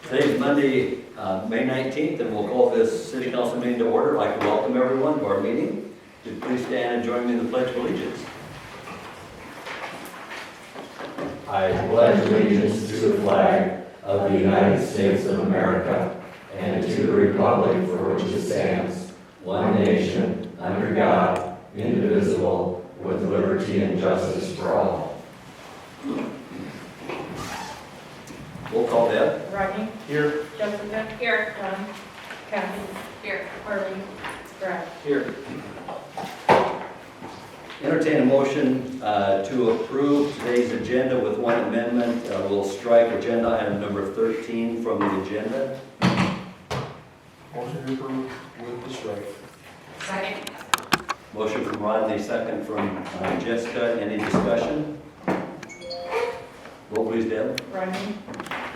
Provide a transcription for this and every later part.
Today's Monday, May 19th, and we'll call this City Council meeting to order. I'd like to welcome everyone to our meeting. Would you please stand and join me in the Pledge of Allegiance? I pledge allegiance to the flag of the United States of America and to the republic for which it stands, one nation, under God, indivisible, with liberty and justice for all. Roll call, Deb. Rodney. Here. Jessica. Here. John. Kathy. Here. Harley. Brad. Here. Entertain a motion to approve today's agenda with one amendment. We'll strike agenda item number 13 from the agenda. Motion to approve with the strike. Second. Motion from Rodney, second from Jessica. Any discussion? Roll please, Deb. Rodney.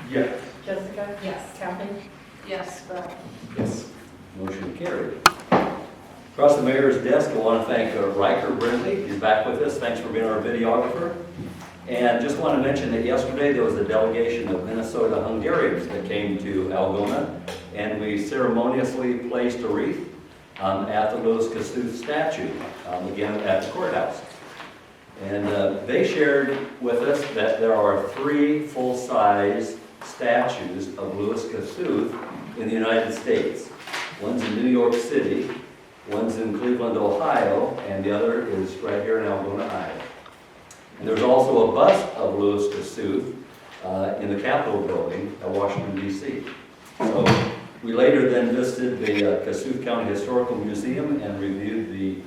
Yes. Jessica. Yes. Kathy. Yes. Brad. Yes. Motion carried. Across the mayor's desk, I want to thank Riker Brindley. He's back with us. Thanks for being our videographer. And just want to mention that yesterday there was a delegation of Minnesota Hungarians that came to Algona, and we ceremoniously placed a wreath at the Louis Kossuth statue, again at the courthouse. And they shared with us that there are 3 full-size statues of Louis Kossuth in the United States. One's in New York City, one's in Cleveland, Ohio, and the other is right here in Algona, Iowa. And there's also a bust of Louis Kossuth in the Capitol building at Washington, D.C. So we later then visited the Kossuth County Historical Museum and reviewed the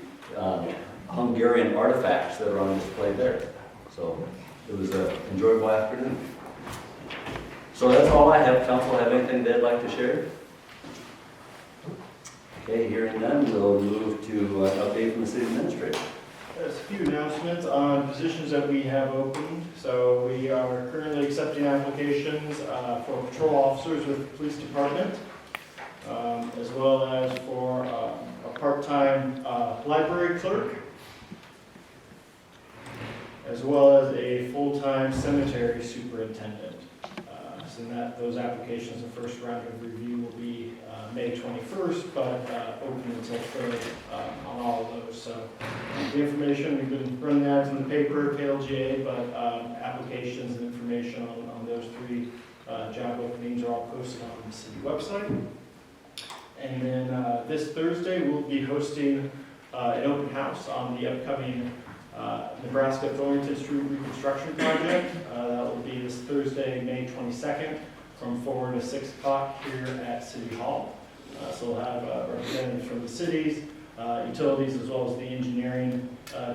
Hungarian artifacts that are on display there. So it was an enjoyable afternoon. So that's all I have. Council have anything they'd like to share? Okay, hearing none, we'll move to an update from the city administrator. There's a few announcements on positions that we have opened. So we are currently accepting applications for patrol officers with the police department, as well as for a part-time library clerk, as well as a full-time cemetery superintendent. So those applications, the first round of review will be May 21st, but open until 3rd on all of those. So the information, we've been running that in the paper, KLGA, but applications and information on those 3 job openings are all posted on the city website. And then this Thursday, we'll be hosting an open house on the upcoming Nebraska-Thornton Street Reconstruction Project. That will be this Thursday, May 22nd, from 4 to 6 o'clock here at City Hall. So we'll have representatives from the cities, utilities, as well as the engineering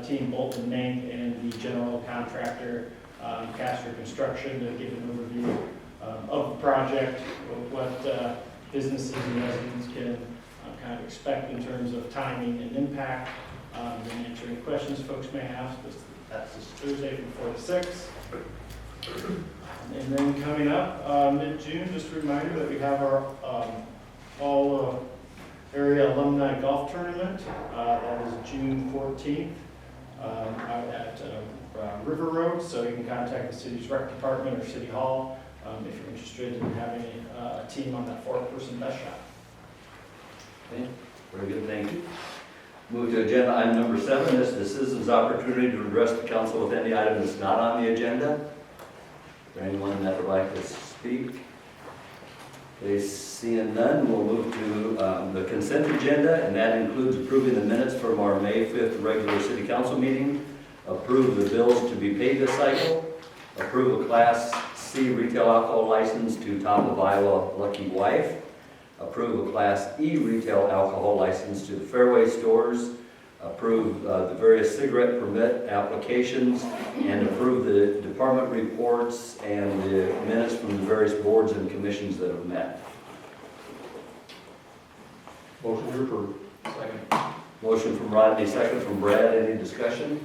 team, Bolton Mank, and the general contractor, Castor Construction, to give an overview of the project, what businesses and residents can kind of expect in terms of timing and impact, and answering questions folks may have. That's this Thursday from 4 to 6. And then coming up mid-June, just a reminder that we have our all area alumni golf tournament. That is June 14th out at River Road. So you can contact the city's rec department or City Hall if you're interested in having a team on that 4-person best shot. Okay, very good, thank you. Move to agenda item number 7. This is the citizens' opportunity to address the council with any item that's not on the agenda. Is there anyone that would like to speak? Okay, seeing none, we'll move to the consent agenda, and that includes approving the minutes from our May 5th regular city council meeting, approve the bills to be paid this cycle, approve a Class C retail alcohol license to Top of Iowa Lucky Wife, approve a Class E retail alcohol license to the Fairway stores, approve the various cigarette permit applications, and approve the department reports and the minutes from the various boards and commissions that have met. Motion to approve. Second. Motion from Rodney, second from Brad. Any discussion?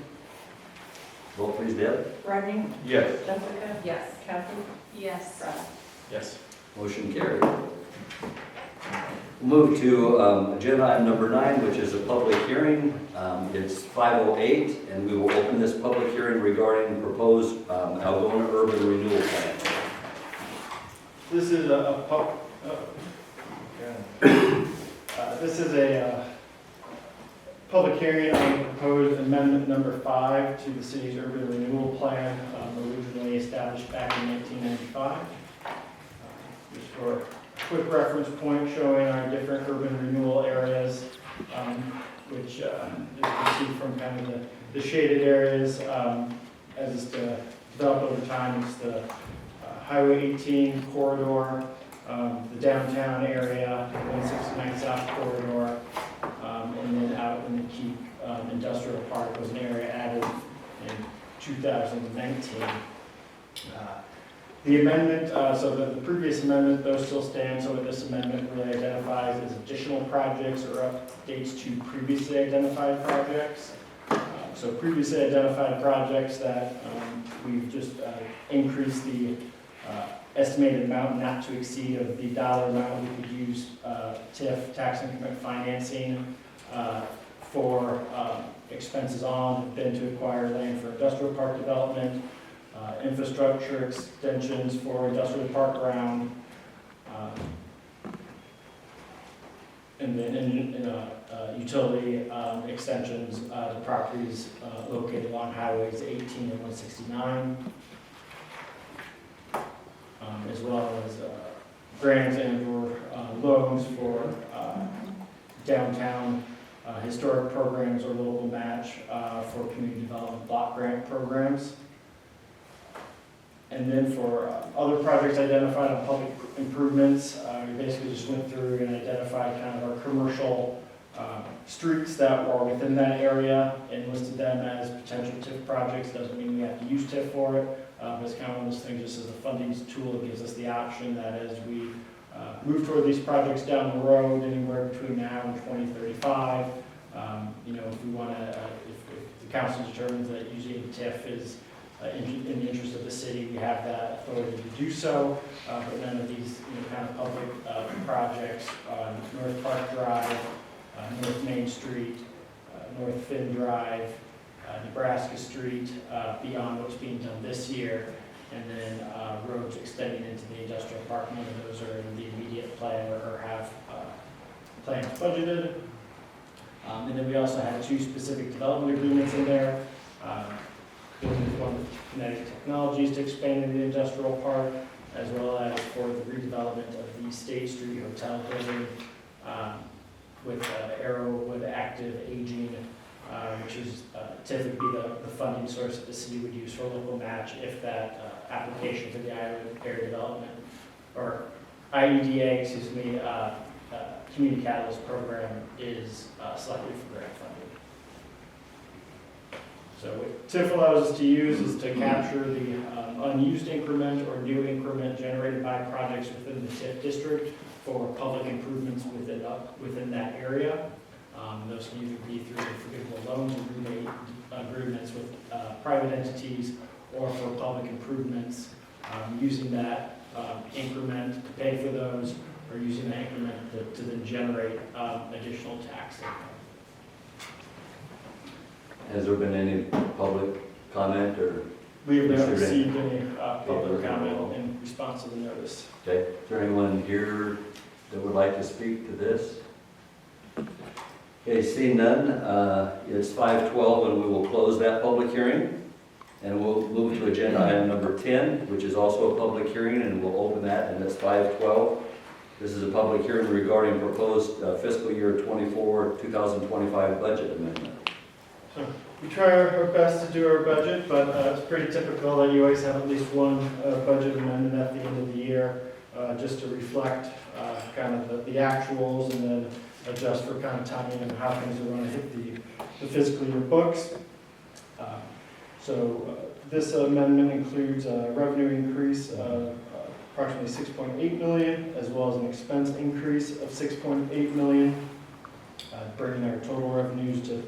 Vote please, Deb. Rodney. Yes. Jessica. Yes. Kathy. Yes. Brad. Yes. Motion carried. Move to agenda item number 9, which is a public hearing. It's 5:08, and we will open this public hearing regarding proposed Algona Urban Renewal Plan. This is this is a public hearing on proposed amendment number 5 to the city's urban renewal plan, originally established back in 1995. Just for a quick reference point showing our different urban renewal areas, which as you can see from kind of the shaded areas, as it's developed over time, it's the Highway 18 corridor, the downtown area, 169 South corridor, and then out in the Keep Industrial Park was an area added in 2019. The amendment, so the previous amendment, those still stand, so what this amendment really identifies is additional projects or updates to previously identified projects. So previously identified projects that we've just increased the estimated amount not to exceed of the dollar amount we could use TIF, tax increment financing, for expenses on, then to acquire land for industrial park development, infrastructure extensions for industrial park ground, and then utility extensions to properties located along highways 18 and 169, as well as grants and/or loans for downtown historic programs or local match for community development block grant programs. And then for other projects identified on public improvements, we basically just went through and identified kind of our commercial streets that were within that area and listed them as potential TIF projects. Doesn't mean we have to use TIF for it, but it's kind of one of those things just as a funding tool. It gives us the option that as we move toward these projects down the road, anywhere between now and 2035, if we want to, if the council determines that using TIF is in the interest of the city, we have that authority to do so. But none of these kind of public projects on North Park Drive, North Main Street, North Finn Drive, Nebraska Street, beyond what's being done this year, and then roads extending into the industrial park. None of those are in the immediate plan or have plans budgeted. And then we also have 2 specific development agreements in there. One with Kinetic Technologies to expand into the industrial park, as well as for the redevelopment of the State Street Hotel building with Arrowwood Active Aging, which is typically the funding source that the city would use for a local match if that application for the Iowa Area Development or IEDA, Community Catalyst Program is selected for grant funding. So what TIF allows us to use is to capture the unused increment or new increment generated by projects within the TIF district for public improvements within that area. Those can either be through forgivable loans and rebate agreements with private entities or for public improvements, using that increment to pay for those or using that increment to then generate additional tax income. Has there been any public comment or? We have not Is there received any public public comment involved? in response to the notice. Okay, is there anyone here that would like to speak to this? Okay, seeing none, it's 5:12 and we will close that public hearing. And we'll move to agenda item number 10, which is also a public hearing, and we'll open that, and it's 5:12. This is a public hearing regarding proposed fiscal year 2025 budget amendment. We try our best to do our budget, but it's pretty typical that you always have at least one budget amendment at the end of the year, just to reflect kind of the actuals and then adjust for kind of timing and how things are going to hit the fiscal year books. So this amendment includes a revenue increase of approximately $6.8 million, as well as an expense increase of $6.8 million, bringing our total revenues to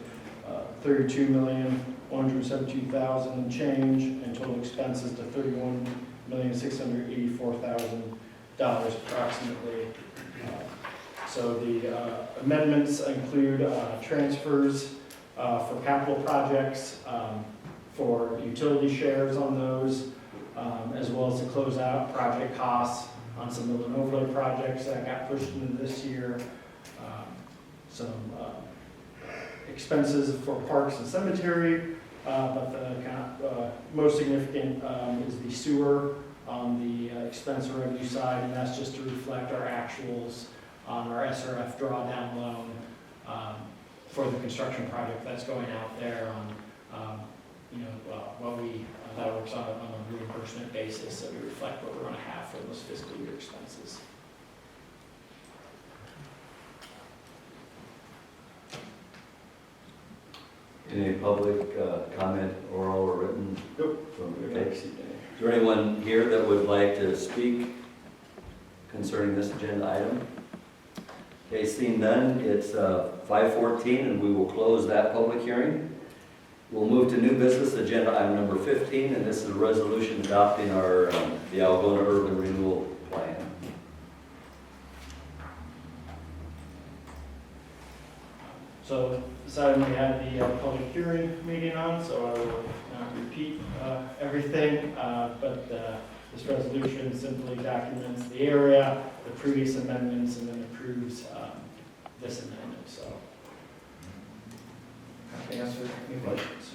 $32,172,000 and change, and total expenses to $31,684,000 approximately. So the amendments include transfers for capital projects, for utility shares on those, as well as to close out project costs on some mill and overlay projects that got pushed into this year. Some expenses for parks and cemetery, but the kind of most significant is the sewer on the expense and revenue side, and that's just to reflect our actuals on our SRF drawdown loan for the construction project that's going out there on, what we, that works on a reimbursement basis, so we reflect what we're going to have for those fiscal year expenses. Any public comment, oral or written? Nope. Okay. Is there anyone here that would like to speak concerning this agenda item? Okay, seeing none, it's 5:14 and we will close that public hearing. We'll move to new business, agenda item number 15, and this is a resolution adopting our, the Algona Urban Renewal Plan. So this item we had the public hearing meeting on, so I will not repeat everything, but this resolution simply documents the area, the previous amendments, and then approves this amendment, so. I can answer any questions.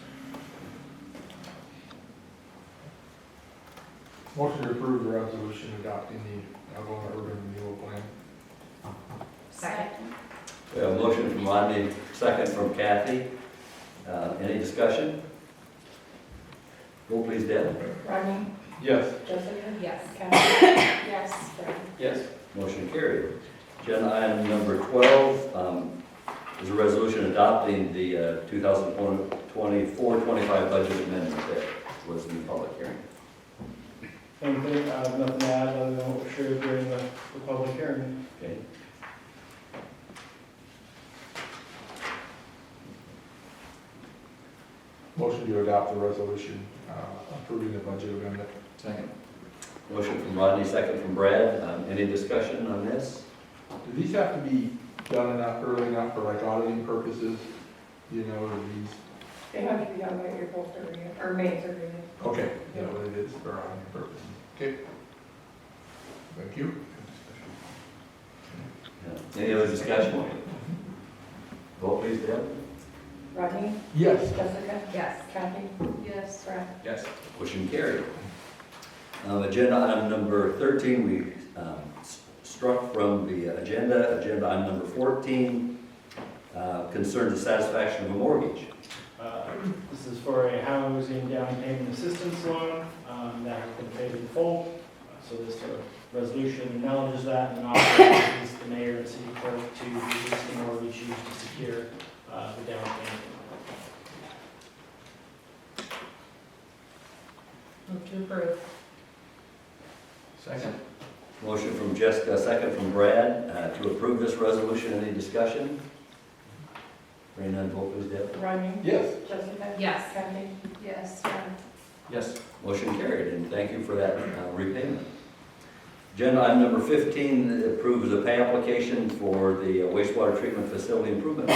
Motion to approve the resolution adopting the Algona Urban Renewal Plan. Second. We have a motion from Rodney, second from Kathy. Any discussion? Vote please, Deb. Rodney? Yes. Jessica? Yes. Kathy? Yes. Brad? Yes. Motion carried. Agenda item number 12 is a resolution adopting the 2024-25 budget amendment that was in the public hearing. Same thing, nothing to add other than what was shared during the public hearing. Okay. Motion to adopt the resolution approving the budget amendment. Second. Motion from Rodney, second from Brad. Any discussion on this? Do these have to be done early enough for like auditing purposes? You know, or these, They have to be done by April 30th, or May 30th. okay, you know what it is for auditing purposes. Okay. Thank you. Any other discussion? Vote please, Deb. Rodney? Yes. Jessica? Yes. Kathy? Yes. Brad? Yes. Motion carried. Agenda item number 13, we struck from the agenda. Agenda item number 14 concerns the satisfaction of a mortgage. This is for a housing down payment assistance loan that has been paid in full. So this resolution acknowledges that and authorizes the mayor and city clerk to release the mortgage used to secure the down payment. Move to approve. Second. Motion from Jessica, second from Brad to approve this resolution. Any discussion? Hearing none, vote please, Deb. Rodney? Yes. Jessica? Yes. Kathy? Yes. Brad? Yes. Motion carried, and thank you for that repayment. Agenda item number 15 approves a pay application for the wastewater treatment facility improvement.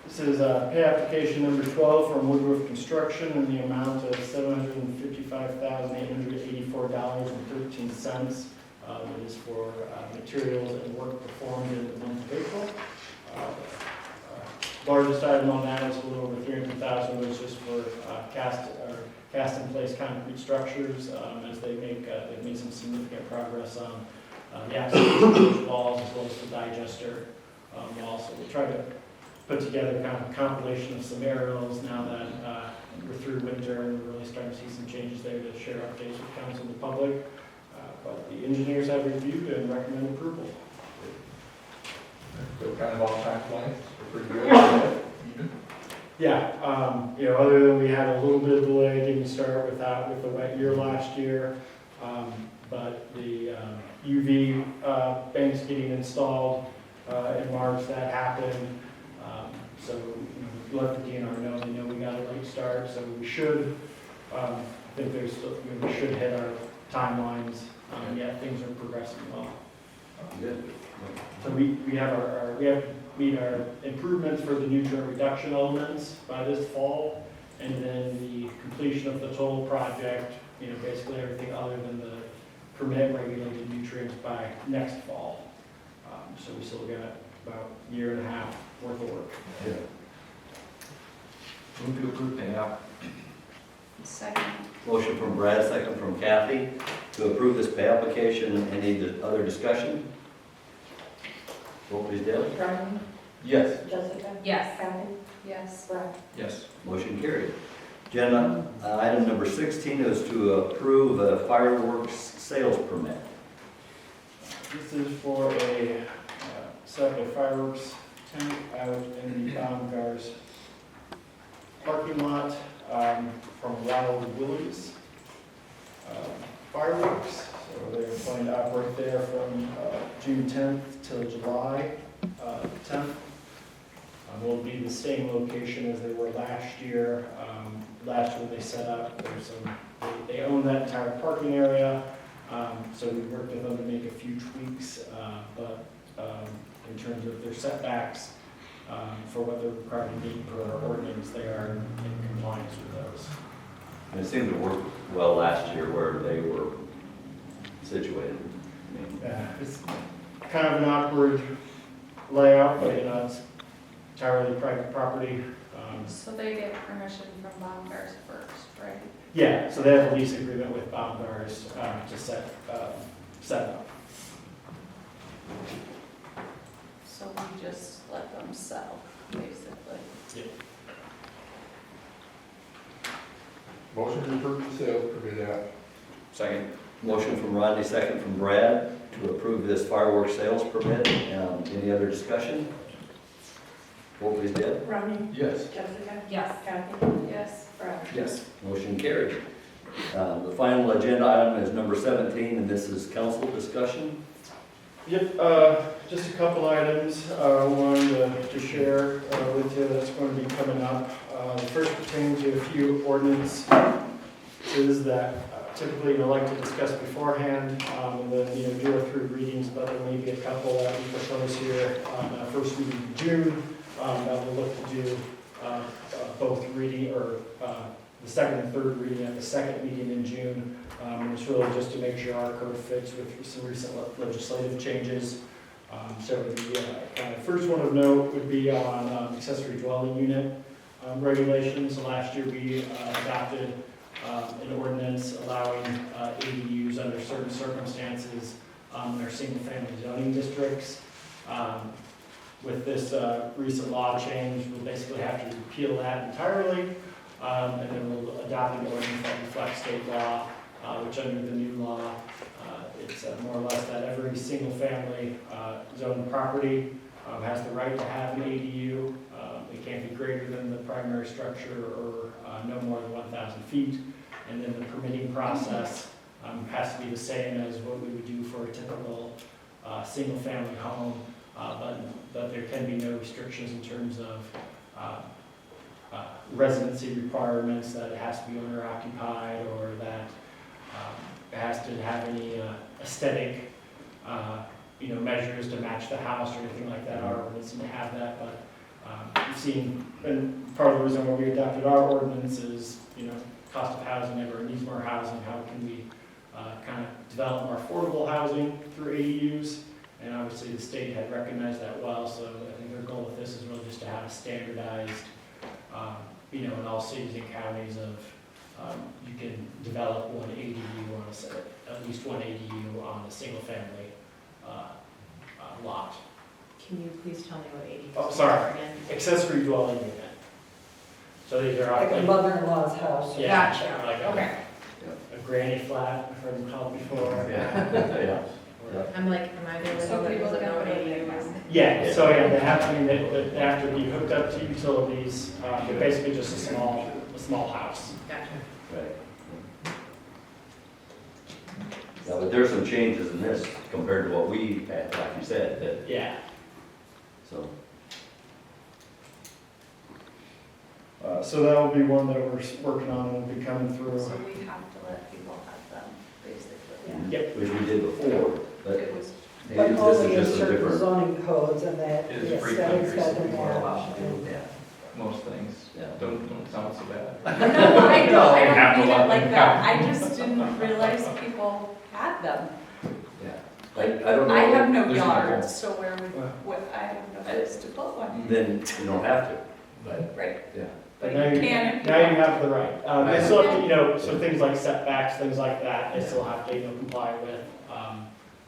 This is pay application number 12 from Woodruff Construction in the amount of $755,884.13. It is for materials and work performed in the month of April. Largest item on that is a little over $300,000, which is for cast-in-place concrete structures, as they've made some significant progress on the access walls as well as the digester walls. So we try to put together kind of a compilation of some aerials now that we're through winter and we're really starting to see some changes there to share updates with council and the public. But the engineers have reviewed and recommend approval. So kind of on track lines, we're pretty good. Even. Yeah, other than we had a little bit of delay getting started with the wet year last year, but the UV banks getting installed in March, that happened. So let the DNR know, they know we got a late start, so we should, I think we should hit our timelines. Things are progressing well. Good. So we have we have to meet our improvements for the nutrient reduction elements by this fall, and then the completion of the total project, basically everything other than the permit regulated nutrients by next fall. So we still got about a year and a half worth of work. Move to approve the app. Second. Motion from Brad, second from Kathy, to approve this pay application. Any other discussion? Vote please, Dale. Rodney? Yes. Jessica? Yes. Kathy? Yes. Brad? Yes. Motion carried. Agenda item number 16 is to approve a fireworks sales permit. This is for a set of fireworks tent out in the Baumgars parking lot from Wild Willie's Fireworks. So they're planning to operate there from June 10th till July 10th. Will be the same location as they were last year. Last year they set up, they own that entire parking area. So we worked with them to make a few tweaks, but in terms of their setbacks, for what they're required to meet per our ordinance, they are in compliance with those. And it seemed to work well last year where they were situated. It's kind of an awkward layout, but it's entirely private property. So they get permission from Baumgars first, right? Yeah, so they have a lease agreement with Baumgars to set up. So we just let them sell, basically. Motion to approve the sales permit app. Second. Motion from Rodney, second from Brad, to approve this fireworks sales permit. Any other discussion? Vote please, Deb. Rodney? Yes. Jessica? Yes. Kathy? Yes. Brad? Yes. Motion carried. The final agenda item is number 17, and this is council discussion. Yep, just a couple items I wanted to share with you that's going to be coming up. The first pertains to a few ordinances that typically I like to discuss beforehand, and then do a through readings, but there may be a couple that we propose here on the first meeting in June that we'll look to do both reading or the second and third reading at the second meeting in June. And it's really just to make sure our code fits with some recent legislative changes. So the kind of first one of note would be on accessory dwelling unit regulations. Last year we adopted an ordinance allowing ADUs under certain circumstances in our single-family zoning districts. With this recent law change, we'll basically have to repeal that entirely, and then we'll adopt an ordinance that reflects state law, which under the new law, it's more or less that every single-family zoned property has the right to have an ADU. It can't be greater than the primary structure or no more than 1,000 feet. And then the permitting process has to be the same as what we would do for a typical single-family home, but there can be no restrictions in terms of residency requirements, that it has to be owner-occupied, or that it has to have any aesthetic measures to match the house or anything like that. Our ordinance didn't have that, but we've seen, and part of the reason why we adopted our ordinance is, cost of housing, everyone needs more housing. How can we kind of develop more affordable housing through ADUs? And obviously the state had recognized that well, so I think their goal with this is really just to have a standardized, in all cities and counties of, you can develop one ADU on at least one ADU on a single family lot. Can you please tell me what ADU Oh, is sorry. again? Accessory dwelling unit. So these are Like a mother-in-law's house. yeah, Gotcha. like Okay. a granny flat, I've heard them called before. Yeah. I'm like, am I the only So one that people doesn't that know what know ADU is? Yeah, so they have to be hooked up to utilities. They're basically just a small house. Gotcha. Right. Yeah, but there's some changes in this compared to what we had, like you said, Yeah. so. So that will be one that we're working on and will be coming through. So we have to let people have them, basically. Yep. Which we did before, but It was, maybe But this only in is just a certain different. zoning codes and that It is the free aesthetics country, so have been people are allowed to managed. do Yeah. most things. Yeah. Don't sound so bad. No, I don't Have to mean let it like them that, I just didn't realize people had them. I don't know. I have no There's no yard, hole. so where would, I have no place to put one. Then you don't have to. But, Right. Yeah. But Now you you- can if you Now you want. have the right. They still have to, you know, so things like setbacks, things like that, they still have to, you know, comply with.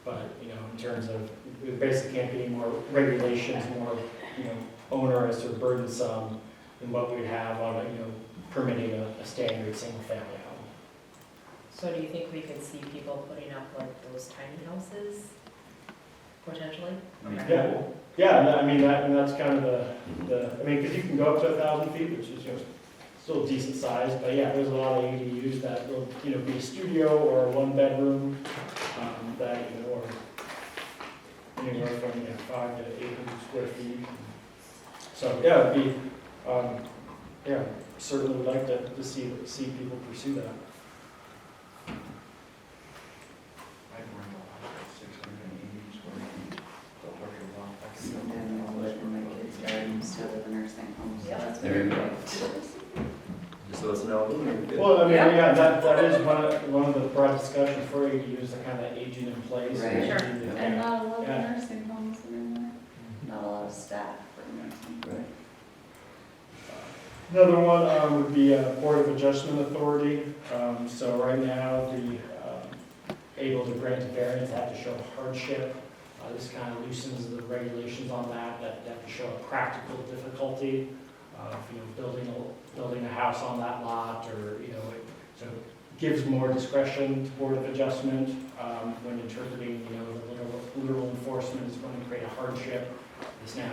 But, you know, in terms of, there basically can't be any more regulations, more, you know, onerous or burdensome than what we'd have on, you know, permitting a standard single-family home. So do you think we could see people putting up like those tiny houses potentially? Yeah, yeah, I mean, that, and that's kind of I mean, because you can go up to 1,000 feet, which is, you know, still a decent size, but yeah, there's a lot of ADUs that will, you know, be a studio or a one-bedroom, that, you know, or anywhere from, 5 to 800 square feet. So, yeah, it'd be, yeah, certainly would like to see people pursue that. So then I'll live in my kids' yard instead of a nursing home, so that's There you very go. good. Just so it's known. Well, I mean, Yeah. yeah, that is one of the broad discussions for ADUs, the kind of aging in place. Right. Sure. And not a lot of Yeah. nursing homes in there, not a lot of staff for nursing. Right. Another one would be Board of Adjustment Authority. So right now, the able to grant a variance, they have to show hardship. This kind of loosens the regulations on that they have to show a practical difficulty of, you know, building a house on that lot, or, you know, so it gives more discretion to Board of Adjustment when interpreting, you know, the literal enforcement is going to create a hardship. This now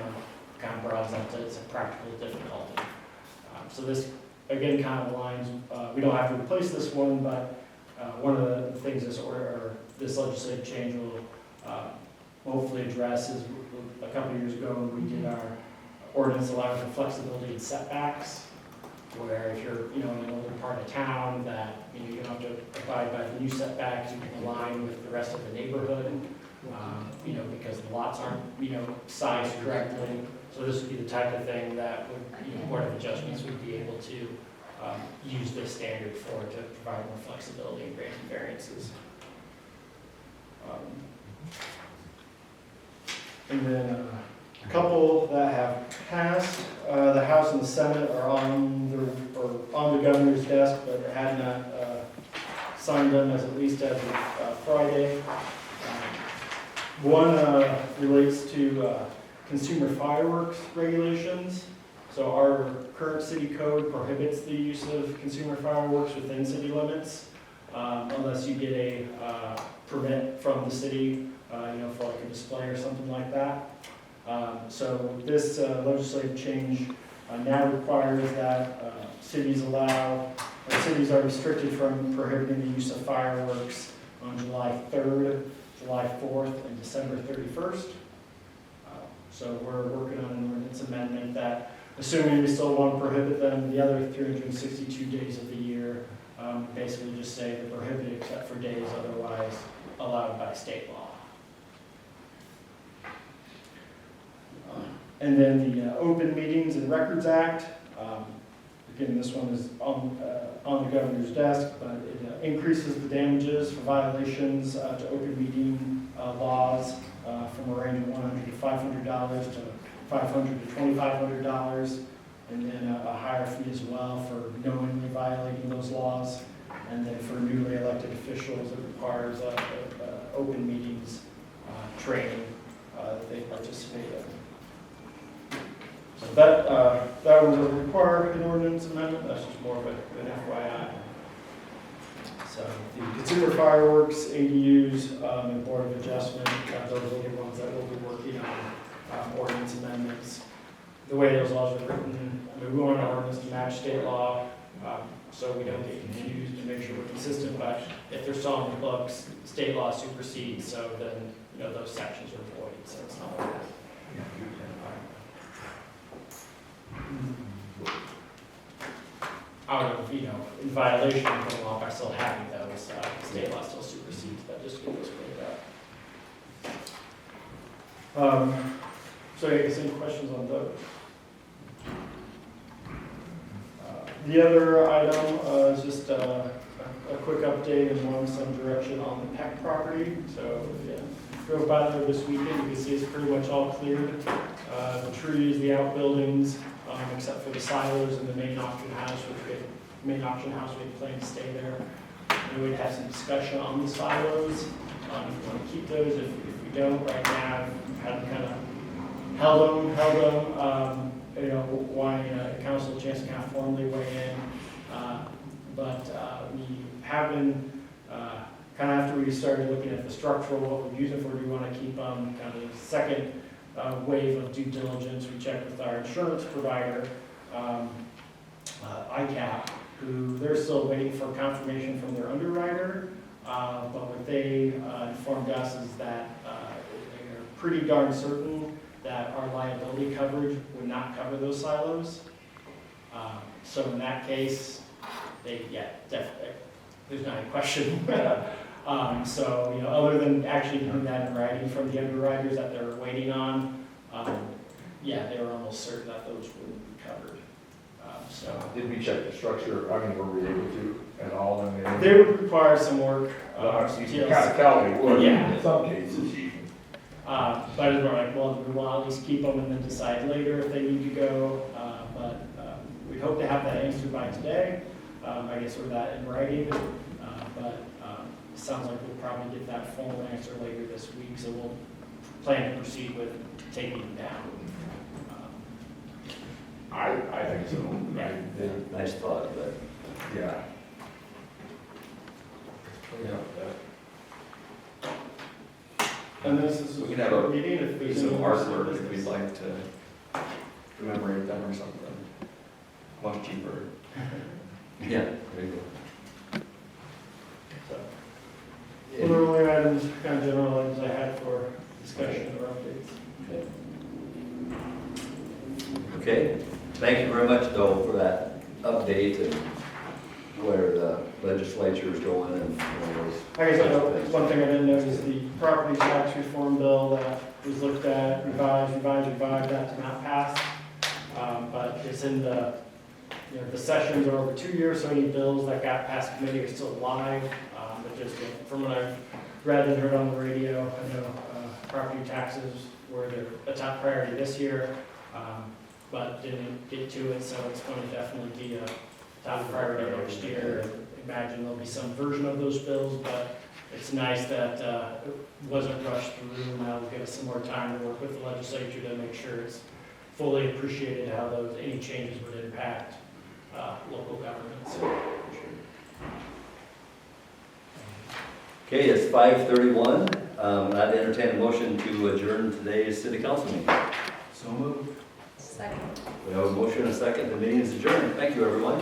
kind of broadens up to it's a practical difficulty. So this, again, kind of aligns, we don't have to replace this one, but one of the things this legislative change will hopefully address is a couple of years ago when we did our ordinance allowing for flexibility in setbacks, where if you're, you know, in an older part of town that, you know, you don't have to abide by the new setbacks, you can align with the rest of the neighborhood, you know, because the lots aren't, you know, sized correctly. So this would be the type of thing that would, you know, Board of Adjustments would be able to use this standard for to provide more flexibility in granting variances. And then a couple that have passed, the House and the Senate are on the governor's desk, but had not signed them as at least as of Friday. One relates to consumer fireworks regulations. So our current city code prohibits the use of consumer fireworks within city limits unless you get a permit from the city, you know, for like a display or something like that. So this legislative change now requires that cities are restricted from prohibiting the use of fireworks on July 3rd, July 4th, and December 31st. So we're working on an ordinance amendment that, assuming we still want to prohibit them the other 362 days of the year, basically just say they're prohibited except for days otherwise allowed by state law. And then the Open Meetings and Records Act. Again, this one is on the governor's desk, but it increases the damages for violations to open meeting laws from a range of $100 to $500 to $500 to $2,500, and then a higher fee as well for knowingly violating those laws. And then for newly elected officials, it requires open meetings training that they participate in. So that would require an ordinance amendment. That's just more of an FYI. So the consumer fireworks, ADUs, and Board of Adjustment, those are the ones that we'll be working on, ordinance amendments. The way those laws are written, I mean, we want our ordinance to match state law, so we don't get confused to make sure we're consistent, but if they're still on the books, state law supersedes, so then, you know, those sections are void, so it's not like that. Out of, you know, in violation of the law by still having those, state law still supersedes, but just give us that. So I guess any questions on those? The other item is just a quick update and wanting some direction on the Peck property. So if you drove by there this weekend, you can see it's pretty much all cleared. The trees, the outbuildings, except for the silos and the main auction house, we had planned to stay there. And we'd have some discussion on the silos. If you want to keep those, if we don't, right now, I've had kind of held them, wanting council a chance to kind of formally weigh in. But we have been, kind of after we started looking at the structural, what we're using for, do we want to keep kind of the second wave of due diligence? We checked with our insurance provider, ICAP, who they're still waiting for confirmation from their underwriter. But what they informed us is that they're pretty darn certain that our liability coverage would not cover those silos. So in that case, definitely, there's not a question. So, other than actually getting that in writing from the underwriters that they're waiting on, they were almost certain that those wouldn't be covered. Did we check the structure, I mean, were we able to at all? I mean, They would require some work. you can kind of tell they would, Yeah. in some cases. But we're like, well, do we want to at least keep them and then decide later if they need to go? But we hope to have that answer by today. I guess with that in writing. But it sounds like we'll probably get that formal answer later this week, so we'll plan to proceed with taking them down. I think so. Yeah, nice thought, but Yeah. And this is We can have a meeting if there's piece of any more artwork if business. we'd like to commemorate them or something. Much cheaper. yeah, there you go. So, those are the only items, kind of general items I had for discussion or updates. Okay, thank you very much, though, for that update and where the legislature is going and all those. I guess one thing I didn't notice is the property tax reform bill that was looked at, revised, that did not pass. But it's in the sessions are over 2 years, so any bills that got passed committee are still live. But just from what I've read and heard on the radio, I know property taxes were a top priority this year, but didn't get to it, so it's going to definitely be a top priority next year. Imagine there'll be some version of those bills, but it's nice that it wasn't rushed through, and that'll give us some more time to work with the legislature to make sure it's fully appreciated how any changes would impact local governments. Okay, it's 5:31. I'd entertain a motion to adjourn today's city council meeting. So moved. Second. We have a motion and a second. The meeting is adjourned. Thank you, everyone.